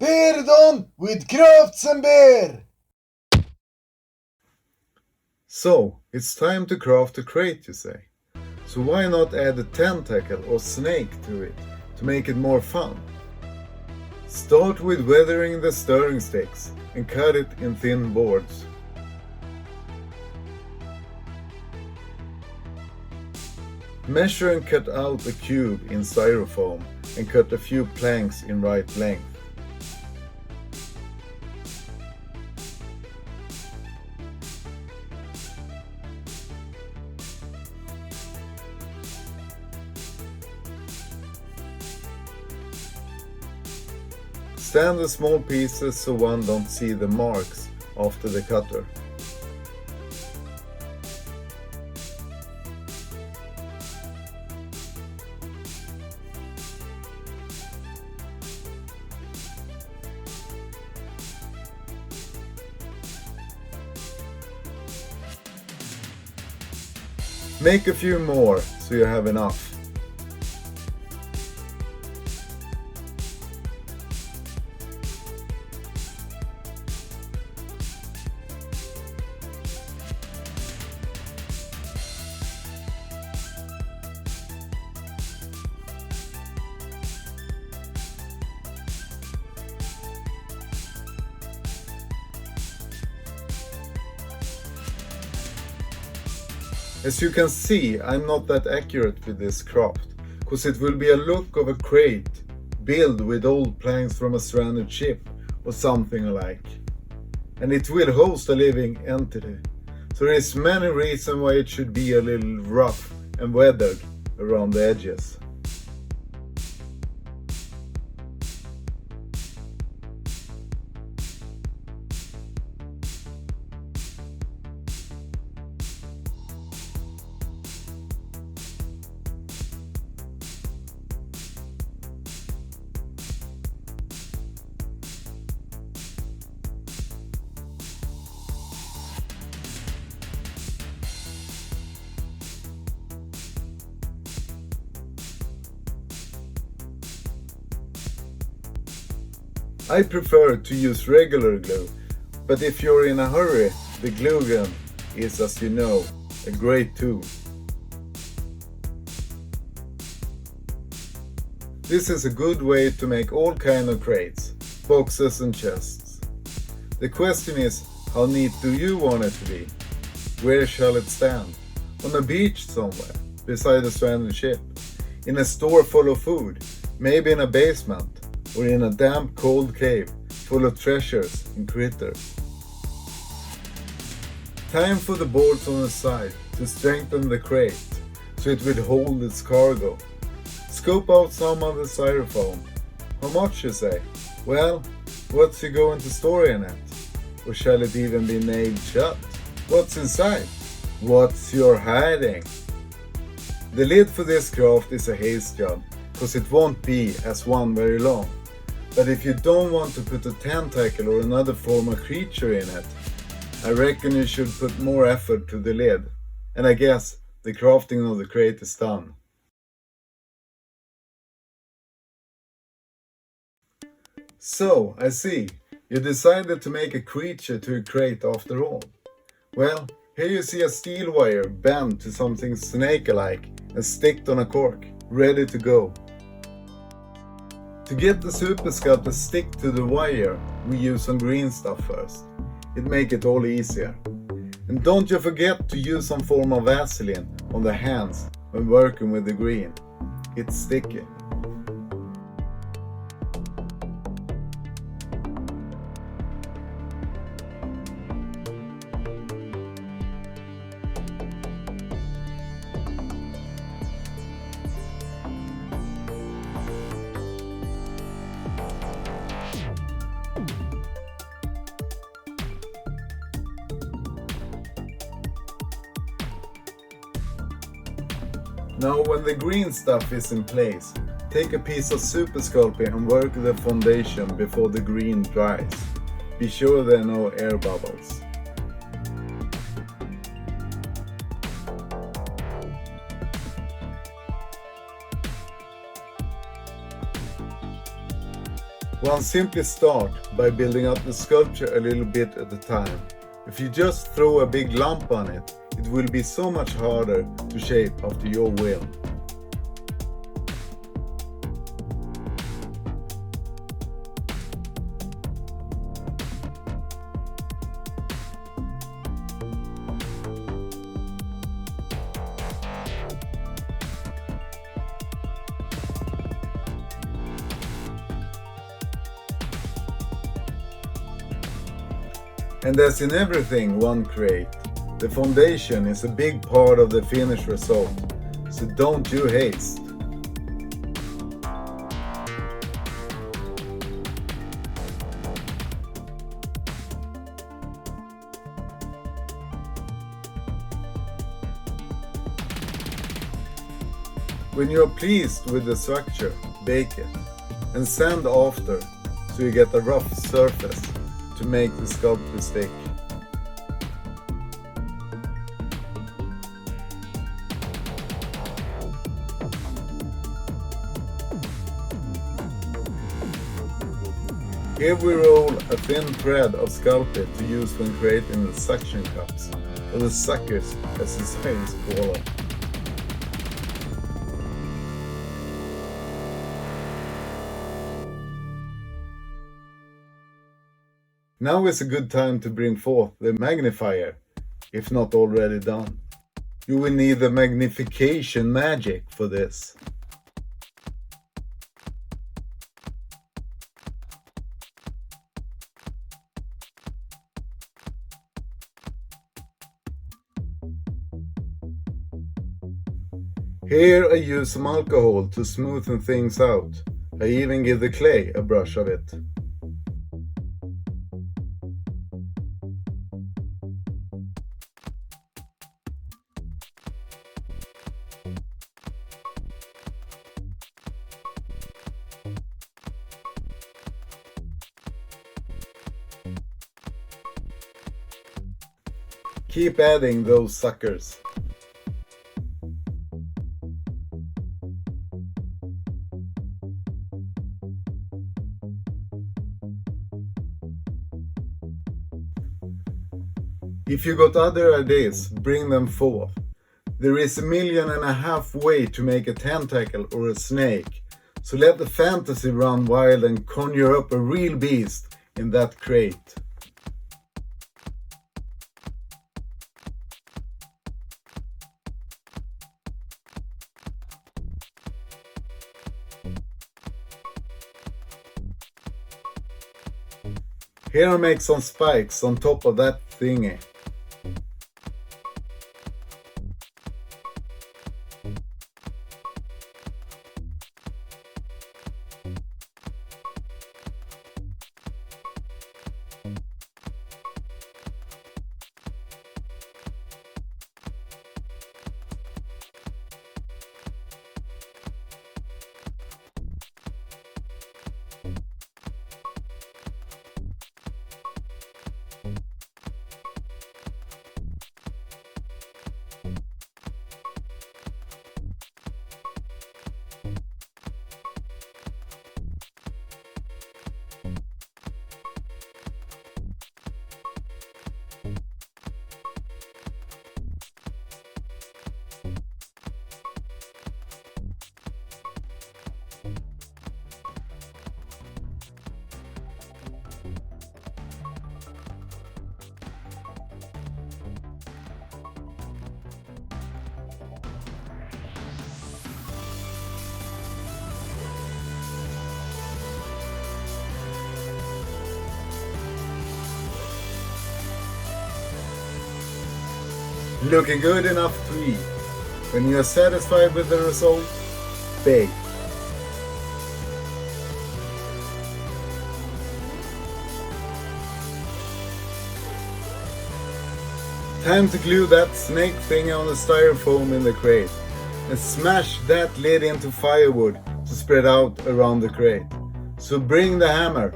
Perdon with crafts and beer! So, it's time to craft a crate, you say? So why not add a tentacle or snake to it to make it more fun? Start with weathering the stirring sticks and cut it in thin boards. Measure and cut out a cube in styrofoam and cut a few planks in right length. Stand the small pieces so one don't see the marks after the cutter. Make a few more so you have enough. As you can see, I'm not that accurate with this craft, cause it will be a look of a crate built with old planks from a stranded ship or something alike. And it will host a living entity, so there is many reasons why it should be a little rough and weathered around the edges. I prefer to use regular glue, but if you're in a hurry, the glue gun is, as you know, a great tool. This is a good way to make all kinds of crates, boxes and chests. The question is, how neat do you want it to be? Where shall it stand? On a beach somewhere, beside a stranded ship? In a store full of food? Maybe in a basement? Or in a damp cold cave full of treasures and critters? Time for the boards on the side to strengthen the crate so it will hold its cargo. Scope out some of the styrofoam. How much, you say? Well, what's you going to store in it? Or shall it even be nailed shut? What's inside? What's you're hiding? The lid for this craft is a haze job, cause it won't be as one very long. But if you don't want to put a tentacle or another form of creature in it, I reckon you should put more effort to the lid. And I guess the crafting of the crate is done. So, I see, you decided to make a creature to a crate after all. Well, here you see a steel wire bent to something snake-like and sticked on a cork, ready to go. To get the Super Sculpt to stick to the wire, we use some green stuff first. It makes it all easier. And don't you forget to use some form of Vaseline on the hands when working with the green. It's sticky. Now when the green stuff is in place, take a piece of Super Sculpey and work the foundation before the green dries. Be sure there are no air bubbles. One simply start by building up the sculpture a little bit at a time. If you just throw a big lump on it, it will be so much harder to shape after your will. And as in everything one creates, the foundation is a big part of the finished result, so don't you haste. When you are pleased with the structure, bake it and sand after so you get a rough surface to make the sculpture stick. Here we roll a thin thread of Sculpey to use when creating the suction cups, or the suckers as the science call them. Now is a good time to bring forth the magnifier, if not already done. You will need the magnification magic for this. Here I use some alcohol to smoothen things out. I even give the clay a brush of it. Keep adding those suckers. If you got other ideas, bring them forth. There is 1.5 million ways to make a tentacle or a snake, so let the fantasy run wild and conjure up a real beast in that crate. Here I make some spikes on top of that thingy. Looking good enough to eat. When you are satisfied with the result, bake. Time to glue that snake thing on the styrofoam in the crate and smash that lid into firewood to spread out around the crate. So bring the hammer.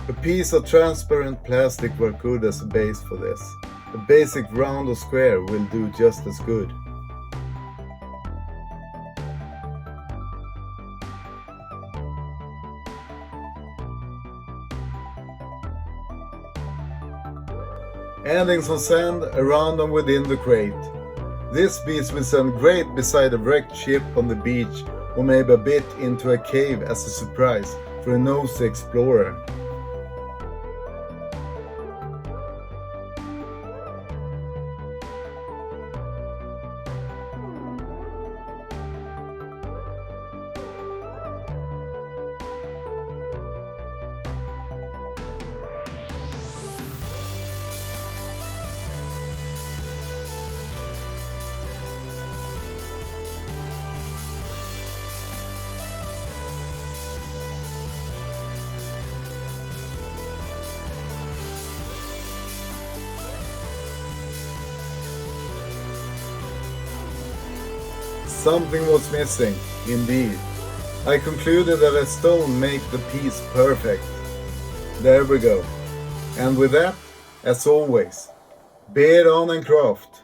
A piece of transparent plastic works good as a base for this. A basic round or square will do just as good. adding some sand around and within the crate. This piece will stand great beside a wrecked ship on the beach, or maybe a bit into a cave as a surprise for a nosy explorer. Something was missing, indeed. I concluded that a stone made the piece perfect. There we go. And with that, as always, bear on and craft.